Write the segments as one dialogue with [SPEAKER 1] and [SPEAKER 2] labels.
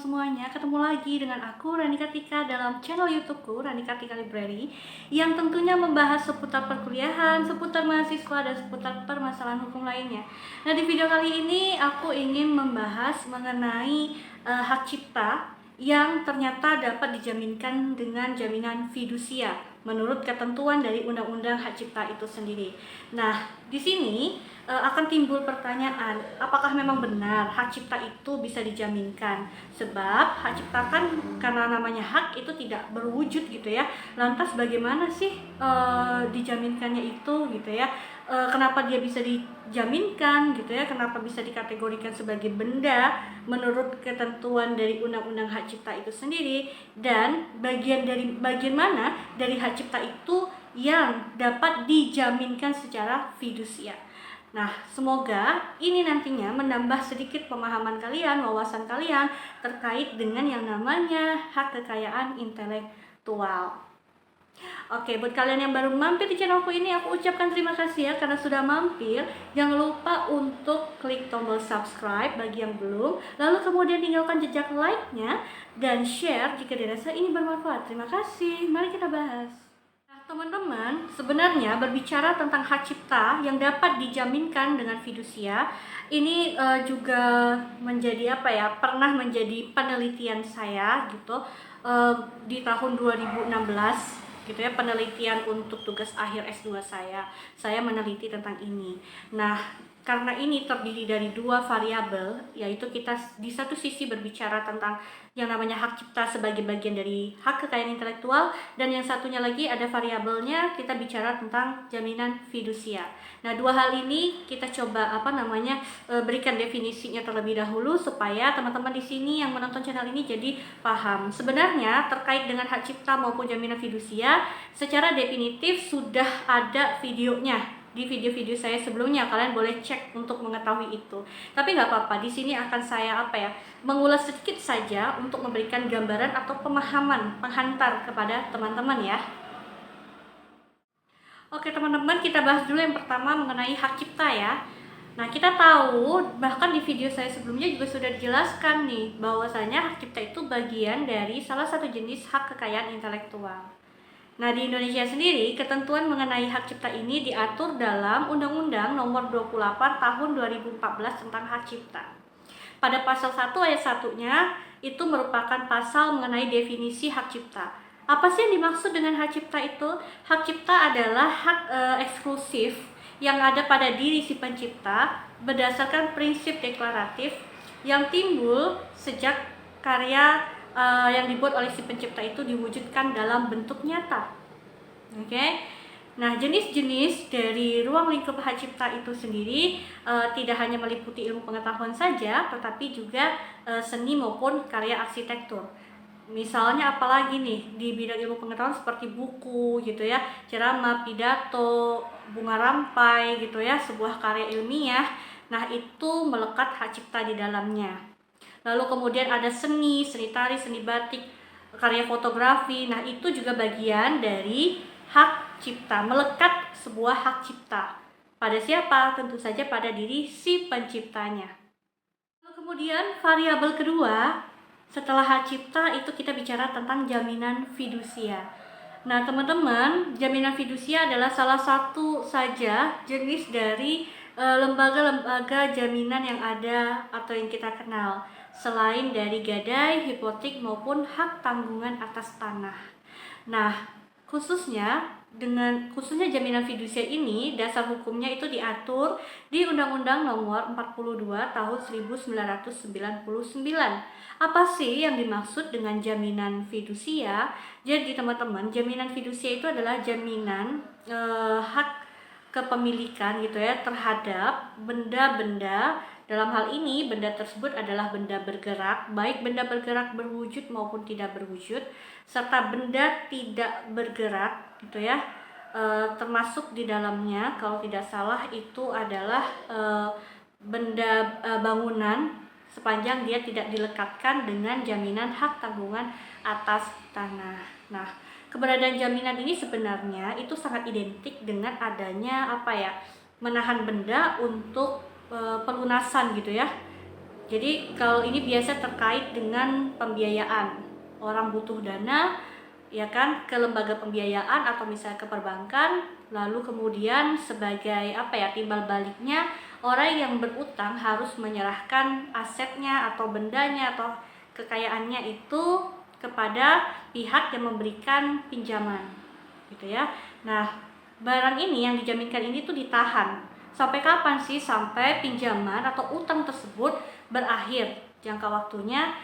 [SPEAKER 1] semuanya, ketemu lagi dengan aku Rani Kartika dalam channel YouTubeku Rani Kartika Library yang tentunya membahas seputar perkuliahan, seputar mahasiswa, dan seputar permasalahan hukum lainnya. Nah, di video kali ini aku ingin membahas mengenai hak cipta yang ternyata dapat dijaminkan dengan jaminan fidusia menurut ketentuan dari Undang-Undang Hak Cipta itu sendiri. Nah, di sini akan timbul pertanyaan, apakah memang benar hak cipta itu bisa dijaminkan? Sebab hak cipta kan karena namanya hak itu tidak berwujud gitu ya. Lantas bagaimana sih dijaminkannya itu gitu ya? Kenapa dia bisa dijaminkan gitu ya? Kenapa bisa dikategorikan sebagai benda menurut ketentuan dari Undang-Undang Hak Cipta itu sendiri? Dan bagian mana dari hak cipta itu yang dapat dijaminkan secara fidusia? Nah, semoga ini nantinya menambah sedikit pemahaman kalian, wawasan kalian terkait dengan yang namanya hak kekayaan intelektual. Oke, buat kalian yang baru mampir di channelku ini, aku ucapkan terima kasih ya karena sudah mampir. Jangan lupa untuk klik tombol subscribe bagi yang belum, lalu kemudian tinggalkan jejak like-nya dan share jika dirasa ini bermanfaat. Terima kasih, mari kita bahas. Teman-teman, sebenarnya berbicara tentang hak cipta yang dapat dijaminkan dengan fidusia, ini juga menjadi pernah menjadi penelitian saya gitu di tahun 2016 gitu ya, penelitian untuk tugas akhir S2 saya. Saya meneliti tentang ini. Nah, karena ini terdiri dari dua variabel, yaitu kita di satu sisi berbicara tentang yang namanya hak cipta sebagai bagian dari hak kekayaan intelektual, dan yang satunya lagi ada variabelnya kita bicara tentang jaminan fidusia. Nah, dua hal ini kita coba berikan definisinya terlebih dahulu supaya teman-teman di sini yang menonton channel ini jadi paham. Sebenarnya terkait dengan hak cipta maupun jaminan fidusia secara definitif sudah ada videonya di video-video saya sebelumnya, kalian boleh cek untuk mengetahui itu. Tapi nggak apa-apa, di sini akan saya mengulas sedikit saja untuk memberikan gambaran atau pemahaman penghantar kepada teman-teman ya. Oke teman-teman, kita bahas dulu yang pertama mengenai hak cipta ya. Nah, kita tahu bahkan di video saya sebelumnya juga sudah dijelaskan nih bahwasanya hak cipta itu bagian dari salah satu jenis hak kekayaan intelektual. Nah, di Indonesia sendiri, ketentuan mengenai hak cipta ini diatur dalam Undang-Undang Nomor 28 Tahun 2014 tentang Hak Cipta. Pada pasal 1 ayat 1-nya, itu merupakan pasal mengenai definisi hak cipta. Apa sih yang dimaksud dengan hak cipta itu? Hak cipta adalah hak eksklusif yang ada pada diri si pencipta berdasarkan prinsip deklaratif yang timbul sejak karya yang dibuat oleh si pencipta itu diwujudkan dalam bentuk nyata. Oke. Nah, jenis-jenis dari ruang lingkup hak cipta itu sendiri tidak hanya meliputi ilmu pengetahuan saja, tetapi juga seni maupun karya arsitektur. Misalnya apalagi nih di bidang ilmu pengetahuan seperti buku gitu ya, ceramah, pidato, bunga rampai gitu ya, sebuah karya ilmiah. Nah, itu melekat hak cipta di dalamnya. Lalu kemudian ada seni tari, seni batik, karya fotografi. Nah, itu juga bagian dari hak cipta, melekat sebuah hak cipta. Pada siapa? Tentu saja pada diri si penciptanya. Lalu kemudian variabel kedua, setelah hak cipta itu kita bicara tentang jaminan fidusia. Nah, teman-teman, jaminan fidusia adalah salah satu saja jenis dari lembaga-lembaga jaminan yang ada atau yang kita kenal, selain dari gadai, hipotek maupun hak tanggungan atas tanah. Nah, khususnya jaminan fidusia ini, dasar hukumnya itu diatur di Undang-Undang Nomor 42 Tahun 1999. Apa sih yang dimaksud dengan jaminan fidusia? Jadi teman-teman, jaminan fidusia itu adalah jaminan hak kepemilikan gitu ya terhadap benda-benda. Dalam hal ini benda tersebut adalah benda bergerak, baik benda bergerak berwujud maupun tidak berwujud, serta benda tidak bergerak gitu ya, termasuk di dalamnya kalau tidak salah itu adalah benda bangunan sepanjang dia tidak dilekatkan dengan jaminan hak tanggungan atas tanah. Nah, keberadaan jaminan ini sebenarnya itu sangat identik dengan adanya menahan benda untuk pelunasan gitu ya. Jadi kalau ini biasa terkait dengan pembiayaan, orang butuh dana, ya kan, ke lembaga pembiayaan atau misalnya ke perbankan, lalu kemudian sebagai timbal baliknya orang yang berutang harus menyerahkan asetnya atau bendanya atau kekayaannya itu kepada pihak yang memberikan pinjaman, gitu ya. Nah, barang ini yang dijaminkan ini tuh ditahan. Sampai kapan sih? Sampai pinjaman atau utang tersebut berakhir jangka waktunya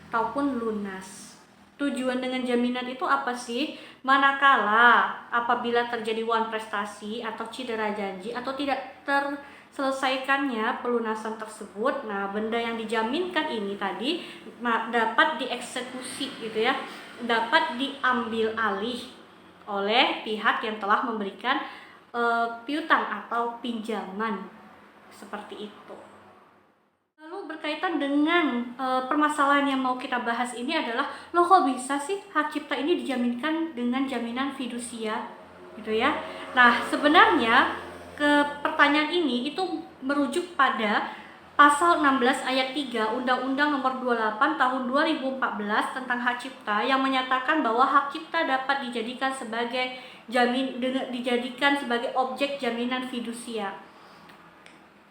[SPEAKER 1] ataupun lunas. Tujuan dengan jaminan itu apa sih? Manakala apabila terjadi wan prestasi atau cedera janji atau tidak terselesaikannya pelunasan tersebut, nah benda yang dijaminkan ini tadi dapat dieksekusi gitu ya, dapat diambil alih oleh pihak yang telah memberikan piutang atau pinjaman seperti itu. Lalu berkaitan dengan permasalahan yang mau kita bahas ini adalah, loh kok bisa sih hak cipta ini dijaminkan dengan jaminan fidusia gitu ya. Nah, sebenarnya pertanyaan ini itu merujuk pada Pasal 16 ayat 3 Undang-Undang Nomor 28 Tahun 2014 tentang hak cipta yang menyatakan bahwa hak cipta dapat dijadikan sebagai objek jaminan fidusia.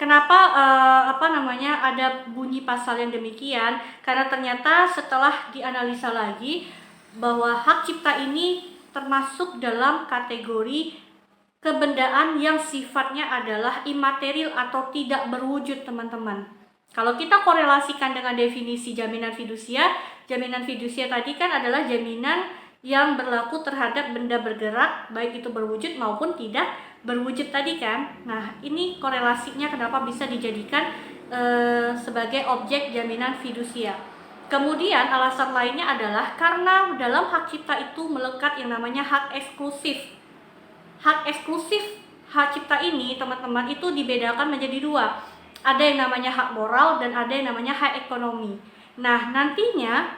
[SPEAKER 1] Kenapa ada bunyi pasal yang demikian? Karena ternyata setelah dianalisa lagi bahwa hak cipta ini termasuk dalam kategori kebendaan yang sifatnya adalah imaterial atau tidak berwujud, teman-teman. Kalau kita korelasikan dengan definisi jaminan fidusia tadi kan adalah jaminan yang berlaku terhadap benda bergerak, baik itu berwujud maupun tidak berwujud tadi kan. Nah, ini korelasinya kenapa bisa dijadikan sebagai objek jaminan fidusia. Kemudian alasan lainnya adalah karena dalam hak cipta itu melekat yang namanya hak eksklusif. Hak eksklusif hak cipta ini, teman-teman, itu dibedakan menjadi dua. Ada yang namanya hak moral dan ada yang namanya hak ekonomi. Nah, nantinya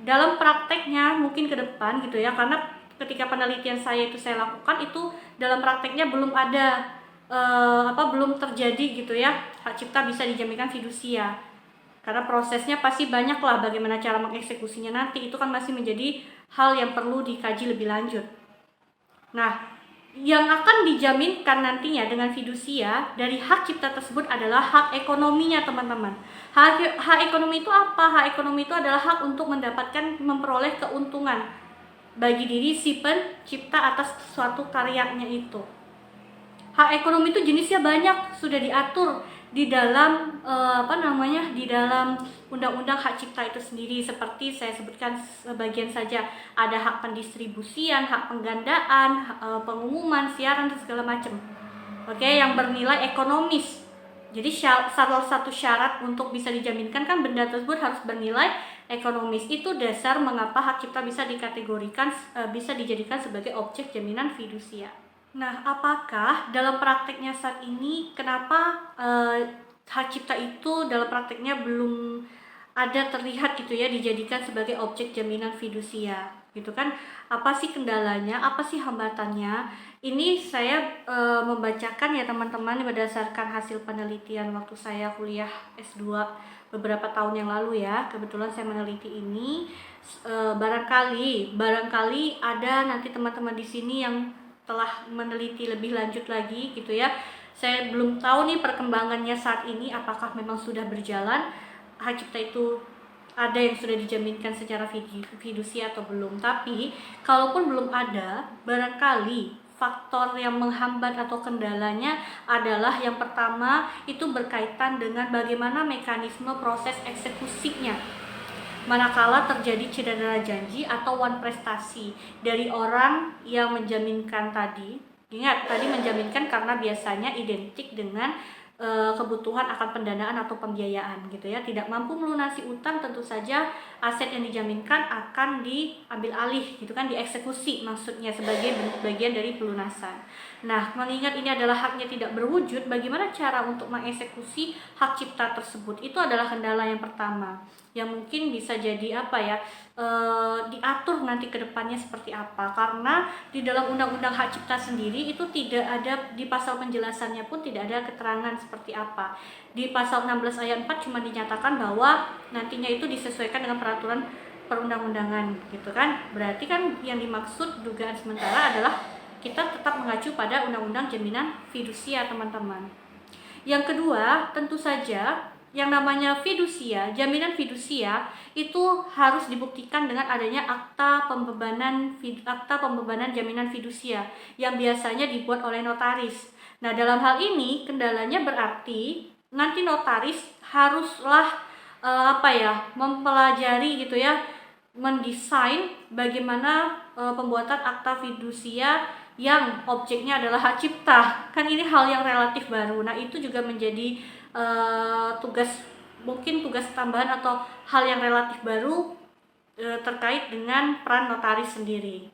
[SPEAKER 1] dalam prakteknya mungkin ke depan gitu ya, karena ketika penelitian saya lakukan itu dalam prakteknya belum ada belum terjadi gitu ya hak cipta bisa dijaminkan fidusia. Karena prosesnya pasti banyak lah, bagaimana cara mengeksekusinya nanti itu kan masih menjadi hal yang perlu dikaji lebih lanjut. Nah, yang akan dijaminkan nantinya dengan fidusia dari hak cipta tersebut adalah hak ekonominya, teman-teman. Hak ekonomi itu apa? Hak ekonomi itu adalah hak untuk memperoleh keuntungan bagi diri si pencipta atas suatu karyanya itu. Hak ekonomi itu jenisnya banyak, sudah diatur di dalam di dalam undang-undang hak cipta itu sendiri. Seperti saya sebutkan sebagian saja, ada hak pendistribusian, hak penggandaan, pengumuman, siaran dan segala macam. Oke, yang bernilai ekonomis. Jadi salah satu syarat untuk bisa dijaminkan kan benda tersebut harus bernilai ekonomis. Itu dasar mengapa hak cipta bisa dikategorikan bisa dijadikan sebagai objek jaminan fidusia. Nah, apakah dalam prakteknya saat ini kenapa hak cipta itu dalam prakteknya belum ada terlihat gitu ya dijadikan sebagai objek jaminan fidusia gitu kan? Apa sih kendalanya? Apa sih hambatannya? Ini saya membacakan ya teman-teman berdasarkan hasil penelitian waktu saya kuliah S2 beberapa tahun yang lalu ya. Kebetulan saya meneliti ini, barangkali ada nanti teman-teman di sini yang telah meneliti lebih lanjut lagi gitu ya. Saya belum tahu nih perkembangannya saat ini, apakah memang sudah berjalan hak cipta itu ada yang sudah dijaminkan secara fidusia atau belum. Tapi kalaupun belum ada, barangkali faktor yang menghambat atau kendalanya adalah yang pertama itu berkaitan dengan bagaimana mekanisme proses eksekusinya manakala terjadi cedera janji atau wan prestasi dari orang yang menjaminkan tadi. Ingat, tadi menjaminkan karena biasanya identik dengan kebutuhan akan pendanaan atau pembiayaan gitu ya. Tidak mampu melunasi utang, tentu saja aset yang dijaminkan akan diambil alih gitu kan, dieksekusi maksudnya sebagai bagian dari pelunasan. Nah, mengingat ini adalah haknya tidak berwujud, bagaimana cara untuk mengeksekusi hak cipta tersebut? Itu adalah kendala yang pertama. yang mungkin bisa jadi apa ya, diatur nanti ke depannya seperti apa, karena di dalam undang-undang hak cipta sendiri itu tidak ada, di pasal penjelasannya pun tidak ada keterangan seperti apa. Di pasal 16 ayat 4 cuma dinyatakan bahwa nantinya itu disesuaikan dengan peraturan perundang-undangan gitu kan. Berarti kan yang dimaksud dugaan sementara adalah kita tetap mengacu pada undang-undang jaminan fidusia, teman-teman. Yang kedua, tentu saja yang namanya fidusia, jaminan fidusia itu harus dibuktikan dengan adanya akta pembebanan jaminan fidusia yang biasanya dibuat oleh notaris. Nah, dalam hal ini kendalanya berarti nanti notaris haruslah mempelajari gitu ya, mendesain bagaimana pembuatan akta fidusia yang objeknya adalah hak cipta. Kan ini hal yang relatif baru. Nah, itu juga menjadi tugas tambahan atau hal yang relatif baru terkait dengan peran notaris sendiri.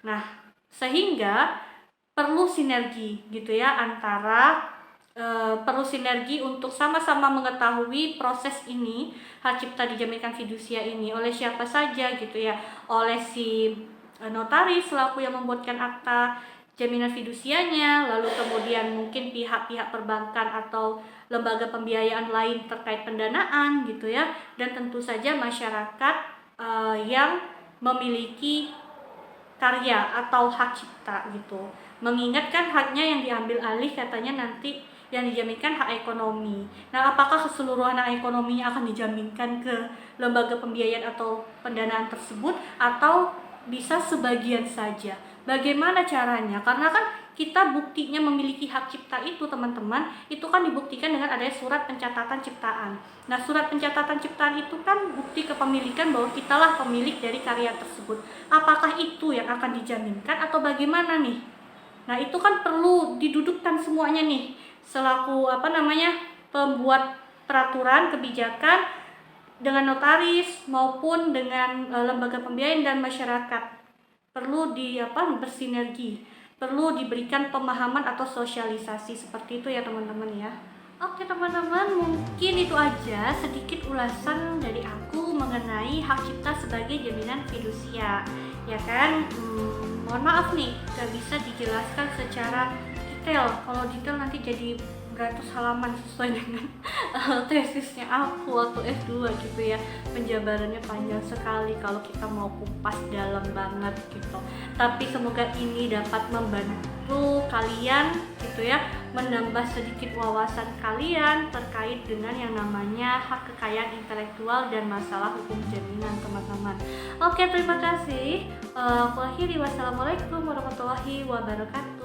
[SPEAKER 1] Nah, sehingga perlu sinergi gitu ya, perlu sinergi untuk sama-sama mengetahui proses ini, hak cipta dijaminkan fidusia ini oleh siapa saja gitu ya, oleh si notaris selaku yang membuatkan akta jaminan fidusianya, lalu kemudian mungkin pihak-pihak perbankan atau lembaga pembiayaan lain terkait pendanaan gitu ya, dan tentu saja masyarakat yang memiliki karya atau hak cipta gitu. Mengingatkan haknya yang diambil alih, katanya nanti yang dijaminkan hak ekonomi. Nah, apakah keseluruhan hak ekonominya akan dijaminkan ke lembaga pembiayaan atau pendanaan tersebut, atau bisa sebagian saja? Bagaimana caranya? Karena kan kita buktinya memiliki hak cipta itu, teman-teman, itu kan dibuktikan dengan adanya surat pencatatan ciptaan. Nah, surat pencatatan ciptaan itu kan bukti kepemilikan bahwa kitalah pemilik dari karya tersebut. Apakah itu yang akan dijaminkan atau bagaimana nih? Nah, itu kan perlu didudukkan semuanya nih, selaku pembuat peraturan kebijakan dengan notaris maupun dengan lembaga pembiayaan dan masyarakat. Perlu bersinergi, perlu diberikan pemahaman atau sosialisasi seperti itu ya, teman-teman ya. Oke, teman-teman, mungkin itu aja sedikit ulasan dari aku mengenai hak cipta sebagai jaminan fidusia, ya kan. Mohon maaf nih, gak bisa dijelaskan secara detail. Kalau detail nanti jadi beratus halaman sesuai dengan tesisnya aku waktu S2 gitu ya. Penjabarannya panjang sekali kalau kita mau kupas dalam banget gitu. Tapi semoga ini dapat membantu kalian gitu ya, menambah sedikit wawasan kalian terkait dengan yang namanya hak kekayaan intelektual dan masalah hukum jaminan, teman-teman. Oke, terima kasih. Aku akhiri, wassalamualaikum warahmatullahi wabarakatuh.